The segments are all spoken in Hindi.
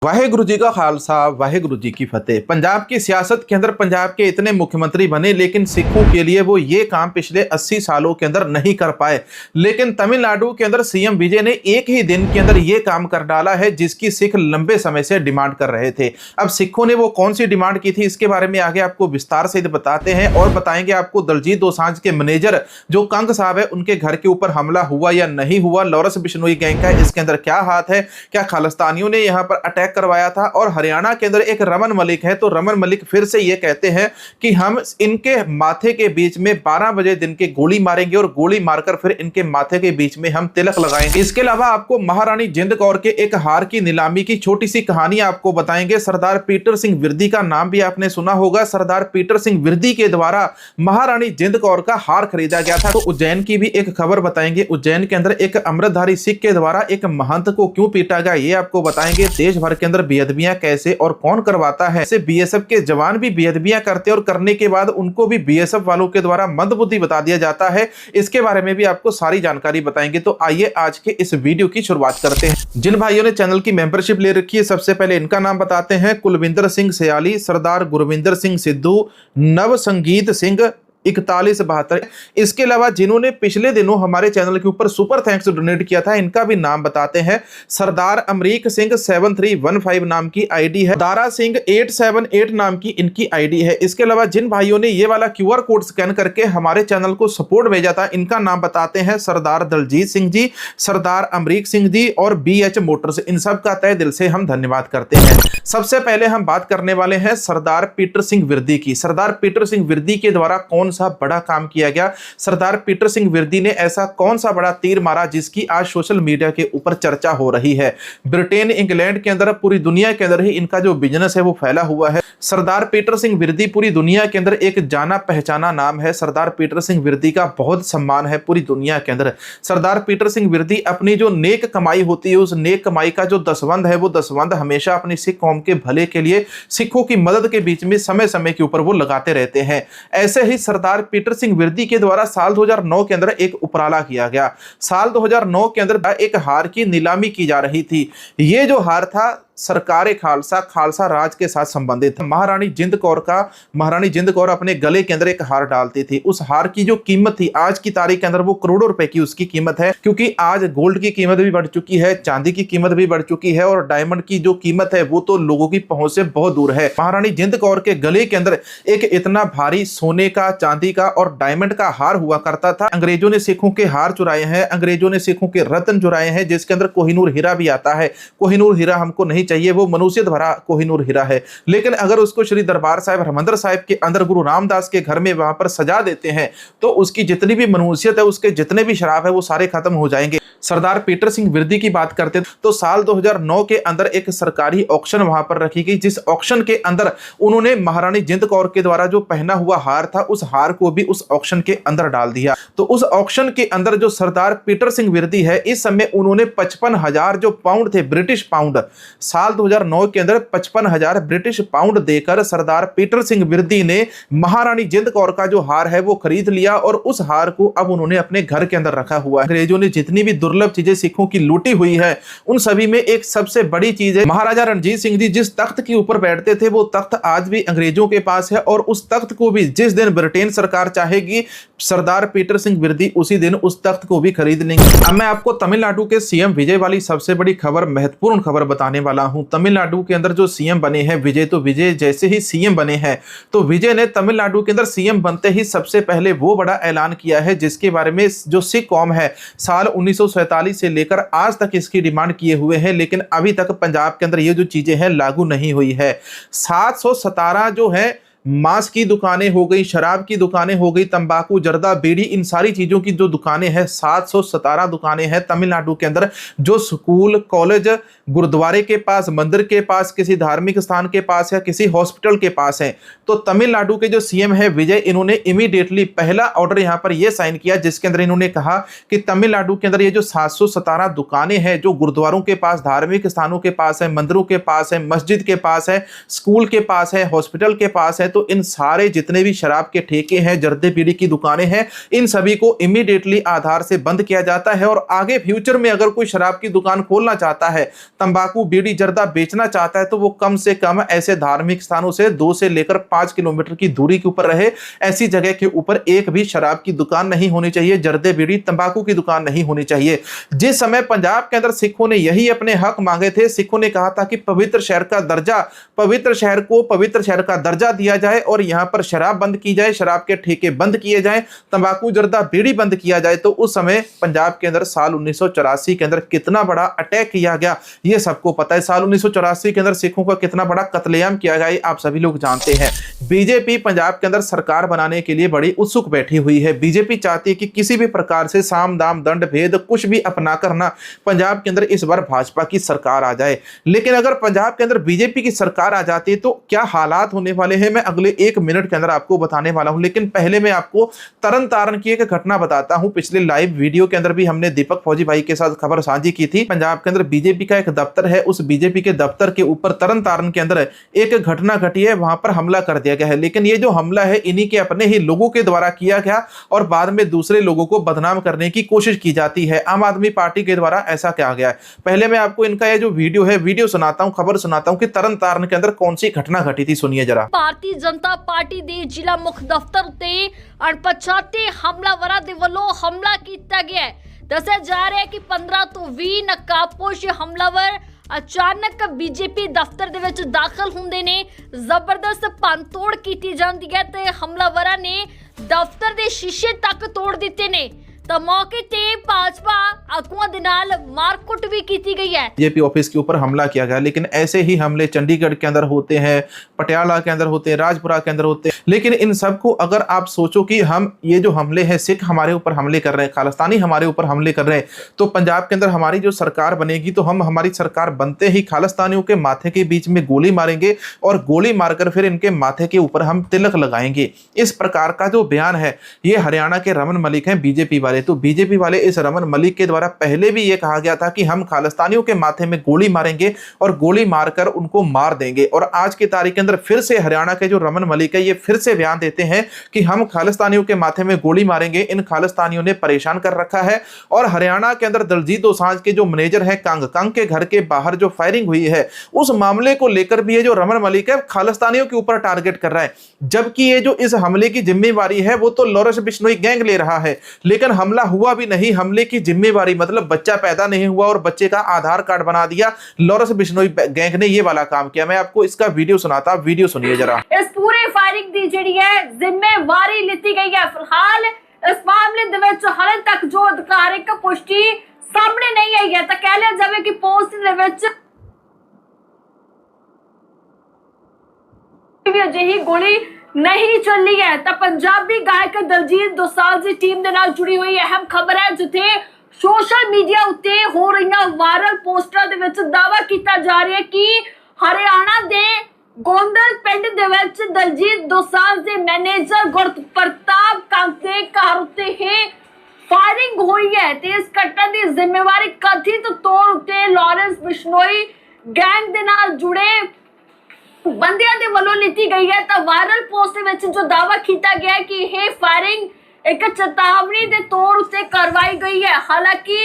वाहेगुरु जी का खालसा वाहेगुरु जी की फतेह। पंजाब की सियासत के अंदर पंजाब के इतने मुख्यमंत्री बने, लेकिन सिखों के लिए वो ये काम पिछले 80 सालों के अंदर नहीं कर पाए। लेकिन तमिलनाडु के अंदर सीएम विजय ने एक ही दिन के अंदर ये काम कर डाला है जिसकी सिख लंबे समय से डिमांड कर रहे थे। अब सिखों ने वो कौन सी डिमांड की थी, इसके बारे में आगे आपको विस्तार से बताते हैं और बताएंगे आपको दलजीत दोसांझ के मैनेजर जो कंग साहब है उनके घर के ऊपर हमला हुआ या नहीं हुआ, लॉरेंस बिश्नोई गैंग का इसके अंदर क्या हाथ है, क्या खालिस्तानियों ने यहाँ पर अटैक करवाया था। और हरियाणा के अंदर एक रमन मलिक है, तो रमन मलिक फिर से ये कहते हैं कि हम इनके माथे के बीच में 12 बजे दिन के गोली मारेंगे और गोली मारकर फिर इनके माथे के बीच में हम तिलक लगाएंगे। इसके अलावा आपको महारानी जिंद कौर के एक हार की नीलामी की छोटी सी कहानी आपको बताएंगे। सरदार पीटर सिंह विरदी का नाम भी आपने सुना होगा। सरदार पीटर सिंह विरदी के द्वारा महारानी जिंद कौर का हार खरीदा गया था। तो उज्जैन की भी एक खबर बताएंगे। उज्जैन के अंदर एक अमृतधारी सिख के द्वारा एक महंत को क्यों पीटा गया ये आपको बताएंगे। देश भर के अंदर बेअदबियां कैसे और कौन करवाता है, ऐसे बीएसएफ के जवान भी बेअदबियां करते और करने के बाद उनको भी बीएसएफ वालों के द्वारा मंदबुद्धि बता दिया जाता है। इसके बारे में भी आपको सारी जानकारी बताएंगे। तो आइए आज के इस वीडियो की शुरुआत करते हैं। जिन भाइयों ने चैनल की मेंबरशिप ले रखी है सबसे पहले इनका नाम बताते हैं। कुलविंदर सिंह सयाली, सरदार गुरविंदर सिंह सिद्धू, नव संगीत सिंह 4172। इसके अलावा जिन्होंने पिछले दिनों हमारे चैनल के ऊपर सुपर थैंक्स डोनेट किया था इनका भी नाम बताते हैं। सरदार अमरीक सिंह 7315 नाम की आईडी है। दारा सिंह 878 नाम की इनकी आईडी है। इसके अलावा जिन भाइयों ने ये वाला क्यूआर कोड स्कैन करके हमारे चैनल को सपोर्ट भेजा था इनका नाम बताते हैं। सरदार दलजीत सिंह जी, सरदार अमरीक सिंह जी और BH मोटर्स, इन सब का तहे दिल से हम धन्यवाद करते हैं। सबसे पहले हम बात करने वाले हैं सरदार पीटर सिंह विरदी की। सरदार पीटर सिंह विरदी के द्वारा कौन सा बड़ा काम किया गया, सरदार पीटर सिंह विरदी ने ऐसा कौन सा बड़ा तीर मारा जिसकी आज सोशल मीडिया के ऊपर चर्चा हो रही है। ब्रिटेन, इंग्लैंड के अंदर, पूरी दुनिया के अंदर ही इनका जो बिजनेस है वो फैला हुआ है। सरदार पीटर सिंह विरदी पूरी दुनिया के अंदर एक जाना पहचाना नाम है। सरदार पीटर सिंह विरदी का बहुत सम्मान है पूरी दुनिया के अंदर। सरदार पीटर सिंह विरदी अपनी जो नेक कमाई होती है उस नेक कमाई का जो दसवंध है वो दसवंध हमेशा अपनी सिख कौम के भले के लिए, सिखों की मदद के बीच में समय समय के ऊपर वो लगाते रहते हैं। ऐसे ही सरदार पीटर सिंह विरदी के द्वारा साल 2009 के अंदर एक उपराला किया गया। साल 2009 के अंदर एक हार की नीलामी की जा रही थी। ये जो हार था सरकार खालसा, खालसा राज के साथ संबंधित। महारानी जिंद कौर अपने गले के अंदर एक हार डालती थी। उस हार की जो कीमत थी आज की तारीख के अंदर वो करोड़ों रुपए की उसकी कीमत है, क्योंकि आज गोल्ड की कीमत भी बढ़ चुकी है, चांदी की कीमत भी बढ़ चुकी है और डायमंड की जो कीमत है वो तो लोगों की पहुंच से बहुत दूर है। महारानी जिंद कौर के गले के अंदर एक इतना भारी सोने का, चांदी का और डायमंड का हार हुआ करता था। अंग्रेजों ने सिखों के हार चुराए हैं, अंग्रेजों ने सिखों के रत्न चुराए हैं, जिसके अंदर कोहिनूर हीरा भी आता है। कोहिनूर हीरा हमको नहीं चाहिए, वो मनुष्य भरा कोहिनूर हीरा है। लेकिन अगर उसको श्री दरबार साहिब हरमंदिर साहिब के अंदर गुरु रामदास के घर में वहां पर सजा देते हैं तो उसकी जितनी भी मनुष्यत है, उसके जितने भी शराब है वो सारे खत्म हो जाएंगे। सरदार पीटर सिंह विरदी की बात करते तो साल 2009 के अंदर एक सरकारी ऑक्शन वहां पर रखी गई, जिस ऑक्शन के अंदर उन्होंने महारानी जिंद कौर के द्वारा जो पहना हुआ हार था उस हार को भी उस ऑक्शन के अंदर डाल दिया। तो उस ऑक्शन के अंदर जो सरदार पीटर सिंह विरदी है इस समय उन्होंने 55,000 जो पाउंड थे, ब्रिटिश पाउंड, साल 2009 के अंदर 55,000 ब्रिटिश पाउंड देकर सरदार पीटर सिंह विरदी ने महारानी जिंद कौर का जो हार है वो खरीद लिया और उस हार को अब उन्होंने अपने घर के अंदर रखा हुआ है। अंग्रेजों ने जितनी भी दुर्लभ चीजें सिखों की लूटी हुई है उन सभी में एक सबसे बड़ी चीज है महाराजा रणजीत सिंह जी जिस तख्त के ऊपर बैठते थे वो तख्त आज भी अंग्रेजों के पास है और उस तख्त को भी जिस दिन ब्रिटेन सरकार चाहेगी सरदार पीटर सिंह विरदी उसी दिन उस तख्त को भी खरीद लेंगे। अब मैं आपको तमिलनाडु के सीएम विजय वाली सबसे बड़ी खबर, महत्वपूर्ण खबर बताने वाला हूं। तमिलनाडु के अंदर जो सीएम बने हैं विजय, तो विजय जैसे ही सीएम बने हैं तो विजय ने तमिलनाडु के अंदर सीएम बनते ही सबसे पहले वो बड़ा ऐलान किया है जिसके बारे में जो सिख कौम है साल 1947 से लेकर आज तक इसकी डिमांड किए हुए हैं, लेकिन अभी तक पंजाब के अंदर ये जो चीजें हैं लागू नहीं हुई है। 717 जो है मांस की दुकानें हो गई, शराब की दुकानें हो गई, तंबाकू, जर्दा, बीड़ी, इन सारी चीजों की जो दुकानें हैं 717 दुकानें हैं तमिलनाडु के अंदर, जो स्कूल, कॉलेज, गुरुद्वारे के पास, मंदिर के पास, किसी धार्मिक स्थान के पास या किसी हॉस्पिटल के पास है। तो तमिलनाडु के जो सीएम है विजय, इन्होंने इमीडिएटली पहला ऑर्डर यहां पर यह साइन किया जिसके अंदर इन्होंने कहा कि तमिलनाडु के अंदर ये जो 717 दुकानें हैं जो गुरुद्वारों के पास, धार्मिक स्थानों के पास है, मंदिरों के पास है, मस्जिद के पास है, स्कूल के पास है, हॉस्पिटल के पास है, तो इन सारे जितने भी शराब के ठेके हैं, जर्दे बीड़ी की दुकानें हैं, इन सभी को इमीडिएटली आधार से बंद किया जाता है। और आगे फ्यूचर में अगर कोई शराब की दुकान खोलना चाहता है, तंबाकू बीड़ी जर्दा बेचना चाहता है, तो वो कम से कम ऐसे धार्मिक स्थानों से 2 से लेकर 5 किलोमीटर की दूरी के ऊपर रहे। ऐसी जगह के ऊपर एक भी शराब की दुकान नहीं होनी चाहिए, जर्दे बीड़ी तंबाकू की दुकान नहीं होनी चाहिए। जिस समय पंजाब के अंदर सिखों ने यही अपने हक मांगे थे, सिखों ने कहा था कि पवित्र शहर का दर्जा, पवित्र शहर को पवित्र शहर का दर्जा दिया जाए और यहां पर शराब बंद की जाए, शराब के ठेके बंद किए जाएं, तंबाकू जर्दा बीड़ी बंद किया जाए। तो उस समय पंजाब के अंदर साल 1984 के अंदर कितना बड़ा अटैक किया गया, ये सबको पता है। साल 1984 के अंदर सिखों का कितना बड़ा कत्लेआम किया गया, आप सभी लोग जानते हैं। बीजेपी पंजाब के अंदर सरकार बनाने के लिए बड़ी उत्सुक बैठी हुई है। बीजेपी चाहती है कि किसी भी प्रकार से साम दाम दंड भेद कुछ भी अपना करना पंजाब के अंदर इस बार भाजपा की सरकार आ जाए। लेकिन अगर पंजाब के अंदर बीजेपी की सरकार आ जाती है तो क्या हालात होने वाले हैं, मैं अगले 1 मिनट के अंदर आपको बताने वाला हूं। लेकिन पहले मैं आपको तरन तारण की एक घटना बताता हूं। पिछले लाइव वीडियो के अंदर भी हमने दीपक फौजी भाई के साथ खबर साझी की थी। पंजाब के अंदर बीजेपी का एक दफ्तर है, उस बीजेपी के दफ्तर के ऊपर तरन तारण के अंदर एक घटना घटी है, वहां पर हमला कर दिया गया है। लेकिन ये जो हमला है इन्हीं के अपने ही लोगों के द्वारा किया गया और बाद में दूसरे लोगों को बदनाम करने की कोशिश की जाती है। आम आदमी पार्टी के द्वारा ऐसा किया गया है। पहले मैं आपको इनका ये जो वीडियो है, वीडियो सुनाता हूं, खबर सुनाता हूं कि तरन तारण के अंदर कौन सी घटना घटी थी, सुनिए जरा। ਭਾਰਤੀ ਜਨਤਾ ਪਾਰਟੀ ਦੇ ਜ਼ਿਲ੍ਹਾ ਮੁੱਖ ਦਫ਼ਤਰ ਉੱਤੇ ਅਣਪਛਾਤੇ ਹਮਲਾਵਰਾਂ ਦੇ ਵੱਲੋਂ ਹਮਲਾ ਕੀਤਾ ਗਿਆ ਹੈ। ਦੱਸਿਆ ਜਾ ਰਿਹਾ ਹੈ ਕਿ 15 ਤੋਂ 20 ਨਕਾਬਪੋਸ਼ ਹਮਲਾਵਰ ਅਚਾਨਕ ਬੀਜੇਪੀ ਦਫ਼ਤਰ ਦੇ ਵਿੱਚ ਦਾਖਲ ਹੁੰਦੇ ਨੇ। ਜ਼ਬਰਦਸਤ ਭੰਨਤੋੜ ਕੀਤੀ ਜਾਂਦੀ ਹੈ ਤੇ ਹਮਲਾਵਰਾਂ ਨੇ ਦਫ਼ਤਰ ਦੇ ਸ਼ੀਸ਼ੇ ਤੱਕ ਤੋੜ ਦਿੱਤੇ ਨੇ। तो मौके ते भाजपा आगुआं दे नाल मारकुट भी की गई है। बीजेपी ऑफिस के ऊपर हमला किया गया, लेकिन ऐसे ही हमले चंडीगढ़ के अंदर होते हैं, पटियाला के अंदर होते हैं, राजपुरा के अंदर होते हैं। लेकिन इन सबको अगर आप सोचो कि हम ये जो हमले हैं, सिख हमारे ऊपर हमले कर रहे हैं, खालिस्तानी हमारे ऊपर हमले कर रहे हैं, तो पंजाब के अंदर हमारी जो सरकार बनेगी तो हम हमारी सरकार बनते ही खालिस्तानियों के माथे के बीच में गोली मारेंगे और गोली मारकर फिर इनके माथे के ऊपर हम तिलक लगाएंगे। इस प्रकार का जो बयान है ये हरियाणा के रमन मलिक हैं, बीजेपी वाले। तो बीजेपी वाले इस रमन मलिक के द्वारा पहले भी ये कहा गया था कि हम खालिस्तानियों के माथे में गोली मारेंगे और गोली मारकर उनको मार देंगे। और आज की तारीख के अंदर फिर से हरियाणा के जो रमन मलिक है ये फिर से बयान देते हैं कि हम खालिस्तानियों के माथे में गोली मारेंगे। इन खालिस्तानियों ने परेशान कर रखा है। और हरियाणा के अंदर दलजीत दोसांझ के जो मैनेजर है कंग के घर के बाहर जो फायरिंग हुई है, उस मामले को लेकर भी ये जो रमन मलिक है खालिस्तानियों के ऊपर टारगेट कर रहा है, जबकि ये जो इस हमले की जिम्मेवारी है वो तो लॉरेंस बिश्नोई गैंग ले रहा है। लेकिन हमला हुआ भी नहीं, हमले की जिम्मेवारी मतलब बच्चा पैदा नहीं हुआ और बच्चे का आधार कार्ड बना दिया, लॉरेंस बिश्नोई गैंग ने ये वाला काम किया। मैं आपको इसका वीडियो सुनाता, वीडियो सुनिए जरा। इस पूरे फायरिंग दी जिहड़ी है जिम्मेवारी लिती गई है। फिलहाल इस मामले दे विच हाले तक जो अधिकारिक पुष्टि सामने नहीं आई है, तो कह लिया जावे कि पोस्ट दे विच भी अजिही गोली नहीं चली है। तो पंजाबी गायक दलजीत दोसांझ की टीम दे नाल जुड़ी हुई अहम खबर है, जिथे सोशल मीडिया उत्ते हो रही वायरल पोस्टर दे विच दावा किया जा रहा है कि हरियाणा दे गोंदल पिंड दे विच दलजीत दोसांझ दे मैनेजर गुरप्रताप कंग दे घर उत्ते ही फायरिंग हुई है। ते इस घटना की जिम्मेवारी कथित तौर उत्ते लॉरेंस बिश्नोई गैंग दे नाल जुड़े बंदियां दे वल्लों लीती गई है। तो वायरल पोस्ट विच जो दावा किया गया है कि यह फायरिंग एक चेतावनी के तौर उत्ते करवाई गई है। हालांकि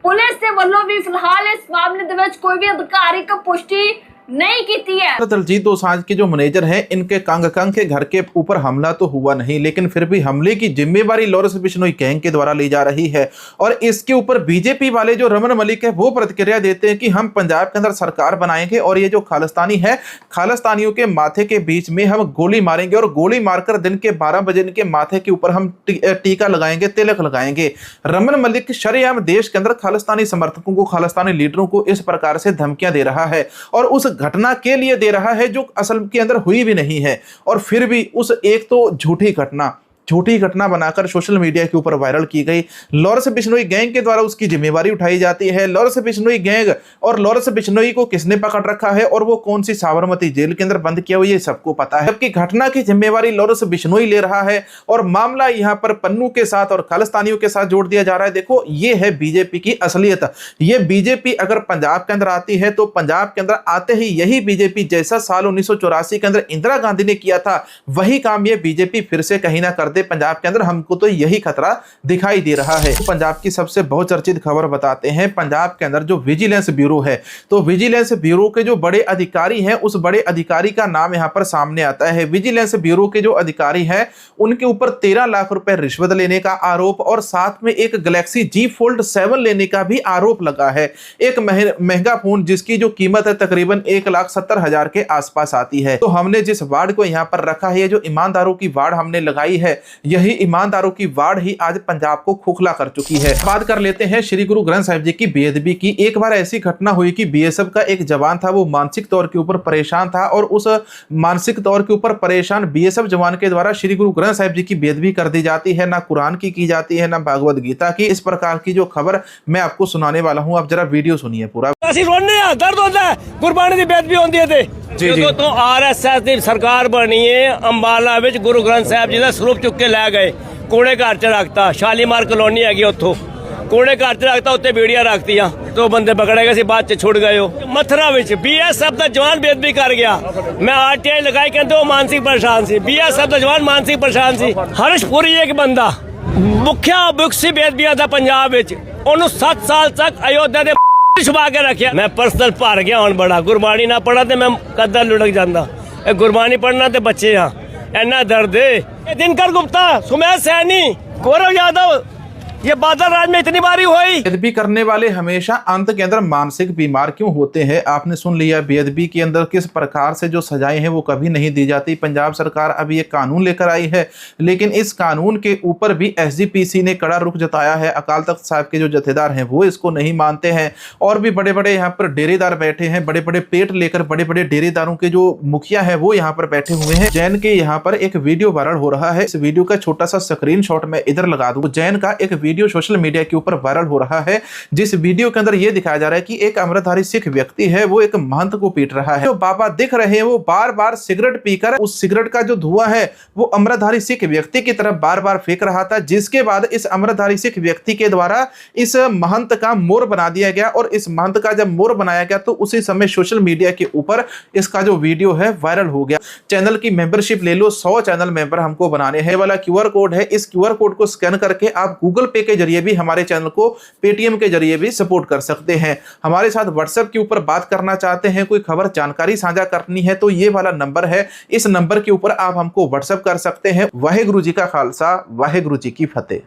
पुलिस के वल्लों भी फिलहाल इस मामले दे विच कोई भी अधिकारिक पुष्टि नहीं की है। दलजीत दोसांझ के जो मैनेजर हैं इनके कंग के घर के ऊपर हमला तो हुआ नहीं, लेकिन फिर भी हमले की जिम्मेवारी लॉरेंस बिश्नोई गैंग के द्वारा ली जा रही है। और इसके ऊपर बीजेपी वाले जो रमन मलिक है वो प्रतिक्रिया देते हैं कि हम पंजाब के अंदर सरकार बनाएंगे और ये जो खालिस्तानी है, खालिस्तानियों के माथे के बीच में हम गोली मारेंगे और गोली मारकर दिन के 12 बजे इनके माथे के ऊपर हम टीका लगाएंगे, तिलक लगाएंगे। रमन मलिक शरेआम देश के अंदर खालिस्तानी समर्थकों को, खालिस्तानी लीडरों को इस प्रकार से धमकियां दे रहा है और उस घटना के लिए दे रहा है जो असल के अंदर हुई भी नहीं है। और फिर भी उस एक तो झूठी घटना, छोटी घटना बनाकर सोशल मीडिया के ऊपर वायरल की गई। लॉरेंस बिश्नोई गैंग के द्वारा उसकी जिम्मेवारी उठाई जाती है। लॉरेंस बिश्नोई गैंग और लॉरेंस बिश्नोई को किसने पकड़ रखा है और वो कौन सी साबरमती जेल के अंदर बंद किया हुआ, ये सबको पता है। जबकि घटना की जिम्मेवारी लॉरेंस बिश्नोई ले रहा है और मामला यहां पर पन्नू के साथ और खालिस्तानियों के साथ जोड़ दिया जा रहा है। देखो, ये है बीजेपी की असलियत। ये बीजेपी अगर पंजाब के अंदर आती है तो पंजाब के अंदर आते ही यही बीजेपी जैसा साल 1984 के अंदर इंदिरा गांधी ने किया था, वही काम ये बीजेपी फिर से कहीं ना कर दे पंजाब के अंदर। हमको तो यही खतरा दिखाई दे रहा है। पंजाब की सबसे बहुचर्चित खबर बताते हैं। पंजाब के अंदर जो विजिलेंस ब्यूरो है, तो विजिलेंस ब्यूरो के जो बड़े अधिकारी हैं, उस बड़े अधिकारी का नाम यहां पर सामने आता है। विजिलेंस ब्यूरो के जो अधिकारी हैं, उनके ऊपर 13 लाख रुपए रिश्वत लेने का आरोप और साथ में एक गैलेक्सी जी फोल्ड 7 लेने का भी आरोप लगा है। एक महंगा फोन जिसकी जो कीमत है तकरीबन 1,70,000 के आसपास आती है। तो हमने जिस वार्ड को यहां पर रखा है, ये जो ईमानदारों की वार्ड हमने लगाई है, यही ईमानदारों की वार्ड ही आज पंजाब को खोखला कर चुकी है। बात कर लेते हैं श्री गुरु ग्रंथ साहिब जी की बेअदबी की। एक बार ऐसी घटना हुई कि बीएसएफ का एक जवान था, वो मानसिक तौर के ऊपर परेशान था और उस मानसिक तौर के ऊपर परेशान बीएसएफ जवान के द्वारा श्री गुरु ग्रंथ साहिब जी की बेअदबी कर दी जाती है। ना कुरान की जाती है, ना भागवत गीता की। इस प्रकार की जो खबर मैं आपको सुनाने वाला हूं, आप जरा वीडियो सुनिए पूरा। दर्द होता है, गुरबाणी की बेअदबी होती है। ਜਦੋਂ ਤੋਂ ਆਰਐਸਐਸ ਦੀ ਸਰਕਾਰ ਬਣੀ ਹੈ, ਅੰਬਾਲਾ ਵਿੱਚ ਗੁਰੂ ਗ੍ਰੰਥ ਸਾਹਿਬ ਜੀ ਦਾ ਸਰੂਪ ਚੁੱਕ ਕੇ ਲੈ ਗਏ, ਕੋੜੇ ਘਰ ਚ ਰੱਖਤਾ। ਸ਼ਾਲੀਮਾਰ ਕਲੋਨੀ ਹੈਗੀ ਉੱਥੋਂ, ਕੋੜੇ ਘਰ ਚ ਰੱਖਤਾ, ਉੱਤੇ ਬੀੜੀਆਂ ਰੱਖਤੀਆਂ। ਦੋ ਬੰਦੇ ਪਕੜੇ ਗਏ ਸੀ, ਬਾਅਦ ਚ ਛੁੱਟ ਗਏ। ਉਹ ਮਥਰਾ ਵਿੱਚ ਬੀਐਸਐਫ ਦਾ ਜਵਾਨ ਬੇਅਦਬੀ ਕਰ ਗਿਆ। ਮੈਂ ਆਰਟੀਆਈ ਲਗਾਈ, ਕਹਿੰਦੇ ਉਹ ਮਾਨਸਿਕ ਪਰੇਸ਼ਾਨ ਸੀ। ਬੀਐਸਐਫ ਦਾ ਜਵਾਨ ਮਾਨਸਿਕ ਪਰੇਸ਼ਾਨ ਸੀ। ਹਰਸ਼ਪੁਰੀ ਇੱਕ ਬੰਦਾ ਮੁਖਿਆ ਬੁਕਸੀ ਬੇਅਦਬੀਆਂ ਦਾ ਪੰਜਾਬ ਵਿੱਚ, ਉਹਨੂੰ 7 ਸਾਲ ਤੱਕ ਅਯੋਧਿਆ ਦੇ छुपा के रखे। मैं पर्सनल भर गया हूं बड़ा। गुरबाणी ना पढ़ा तो मैं कदर लुढ़क जाता। गुरबाणी पढ़ना तो बच्चे हाँ, इन्ना दर्द है। दिनकर गुप्ता, सुमेश सैनी, गौरव यादव, ये बादल राज में इतनी बारी हुई। बेअदबी करने वाले हमेशा अंत के अंदर मानसिक बीमार क्यों होते हैं? आपने सुन लिया, बेअदबी के अंदर किस प्रकार से जो सजाएं हैं वो कभी नहीं दी जाती। पंजाब सरकार अभी एक कानून लेकर आई है, लेकिन इस कानून के ऊपर भी एसजीपीसी ने कड़ा रुख जताया है। अकाल तख्त साहब के जो जथेदार हैं वो इसको नहीं मानते हैं और भी बड़े बड़े यहाँ पर डेरेदार बैठे हैं। बड़े बड़े पेट लेकर बड़े बड़े डेरेदारों के जो मुखिया है वो यहाँ पर बैठे हुए हैं। जैन के यहाँ पर एक वीडियो वायरल हो रहा है। इस वीडियो का छोटा सा स्क्रीनशॉट मैं इधर लगा दूं। जैन का एक वीडियो सोशल मीडिया के ऊपर वायरल हो रहा है, जिस वीडियो के अंदर यह दिखाया जा रहा है कि एक अमृतधारी सिख व्यक्ति है, वो एक महंत को पीट रहा है। जो बाबा दिख रहे हैं वो बार बार सिगरेट पीकर उस सिगरेट का जो धुआं है वो अमृतधारी सिख व्यक्ति की तरफ बार बार फेंक रहा था, जिसके बाद इस अमृतधारी सिख व्यक्ति के द्वारा इस महंत का मोर बना दिया गया। और इस महंत का जब मोर बनाया गया तो उसी समय सोशल मीडिया के ऊपर इसका जो वीडियो है वायरल हो गया। चैनल की मेंबरशिप ले लो, 100 चैनल मेंबर हमको बनाने हैं। वाला QR कोड है, इस QR कोड को स्कैन करके आप गूगल पे के जरिए भी हमारे चैनल को पेटीएम के जरिए भी सपोर्ट कर सकते हैं। हमारे साथ व्हाट्सएप के ऊपर बात करना चाहते हैं, कोई खबर जानकारी साझा करनी है तो ये वाला नंबर है, इस नंबर के ऊपर आप हमको व्हाट्सएप कर सकते हैं। वाहेगुरु जी का खालसा, वाहेगुरु जी की फतेह।